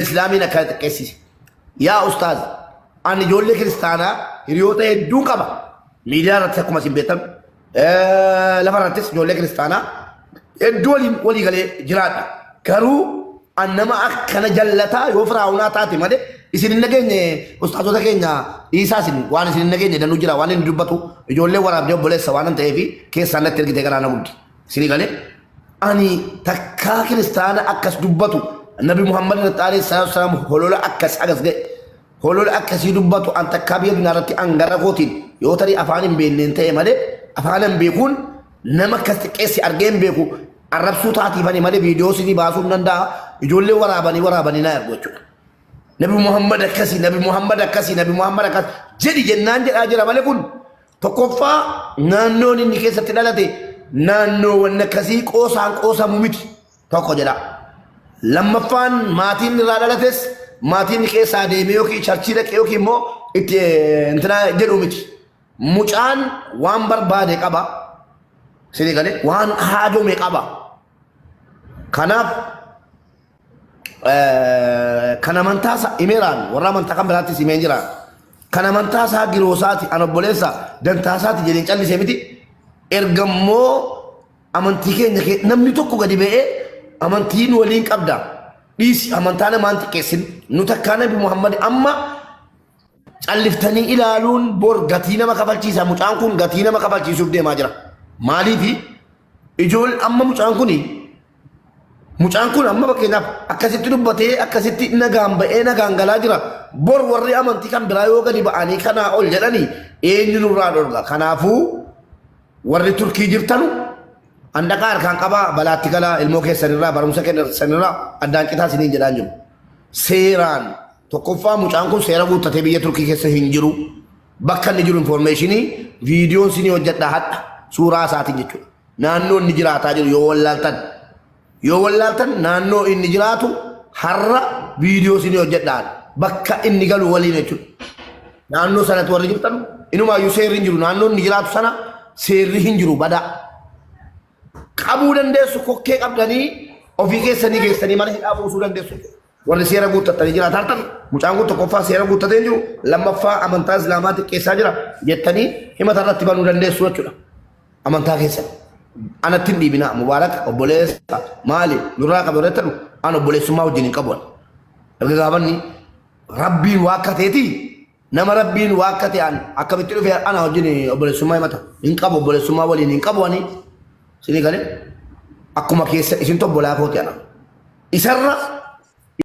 إسلامنا كانت قسيس يا أستاذ أنا جول لك كريستانا هريوتا يدون كبا مليار تكو مسين بيتم لفرانتس جول لك كريستانا يدولي ولي قال جراتا كرو أنما أكنا جلتا يوفراونا تاتي مالي isin nageenye ustaazota keenya isaa isin waan isin nageenye danuu jira waan inni dubbatu ijoollee waraabdee obboleessa waan ta'eef keessaan natti ergite garaana guddi isin galee ani takkaa kiristaana akkas dubbatu nabi muhammad sallallahu alaihi wasallam holola akkas agas ga'e holola akkasii dubbatu an takkaa biyya dunyaarratti angara kootiin yoo tarii afaan hin beekneen ta'e malee afaan hin beekuun nama akkas xiqqeessi argee hin beeku arrabsuu taatiifanii malee viidiyoo isinii baasuu hin danda'a ijoollee waraabanii naa ergu jechuudha. نبي محمد أكسي نبي محمد أكسي نبي محمد أكسي جدي جنان جد أجرا ملكون تكفى نانو نيكي ستدلتي نانو ونكسي قوسا مميت تكو جدا لما فان ماتين رادلتس ماتين كي ساديميو كي چرچيرا كيو كي مو انتنا جدو ميت مجان وان بربادي قبا سيدي قالي وان حاجو مي قبا كناف kana mantasa imeran warra mantakan berarti si menjira kana mantasa girosati anobolesa dan tasati jadi callise miti ergammo amanti keenya ke namni tokko gadi ba'e amantiin waliin qabda dhisi amantana manti kesin nu takkana bi muhammad amma calliftanii ilaaluun bor gatii nama kafalchiisa mucaan kun gatii nama kafalchiisuuf deemaa jira maaliifi ijool amma mucaan kuni mucaan kun amma bakkeedhaaf akkasitti dubbatee akkasitti nagaan ba'ee nagaan galaa jira bor warri amantii kan biraa yoo gadi ba'anii kanaa ol jedhanii eenyu nurraa dhorga kanaafuu warri turkii jirtanu handaqaa harkaan qabaa balaatti galaa ilmoo keessanirraa barumsa keessanirraa addaan qitaa isiniin jedhaan jiru seeraan tokkoffaa mucaan kun seera guuttatee biyya turkii keessa hin jiru bakka inni jiru informeeshinii viidiyoon isinii hojjedha hadha suuraa isaatiin jechuudha naannoo inni jiraataa jiru yoo wallaaltan naannoo inni jiraatu har'a viidiyoo isinii hojjedhaan bakka inni galu waliin jechuudha naannoo sanatti warri jirtan inumaayyuu seerri hin jiru naannoo inni jiraatu sana seerri hin jiru badaa qabuu dandeessu kokkee qabdanii ofii keessanii mana hidhaa buusuu dandeessu warri seera guuttatanii jiraatan hartan mucaan kun tokkoffaa seera guuttatee jiru lammaffaa amantaa islaamaa xiqqeessaa jira jettanii himata irratti banuu dandeessu jechuudha amantaa keessan anattin dhiibina mubaarak obboleessa maali nurraa qabarettanu an obboleessummaa wajjin hin qabuun erga gaafanni rabbiin waakkateeti nama rabbiin waakkate an akkamitti dhufe ana wajjin obboleessummaa himata hin qabu obboleessummaa waliin hin qabu ani sinii galee akkuma keessa isin obbolaa kooti ana isarra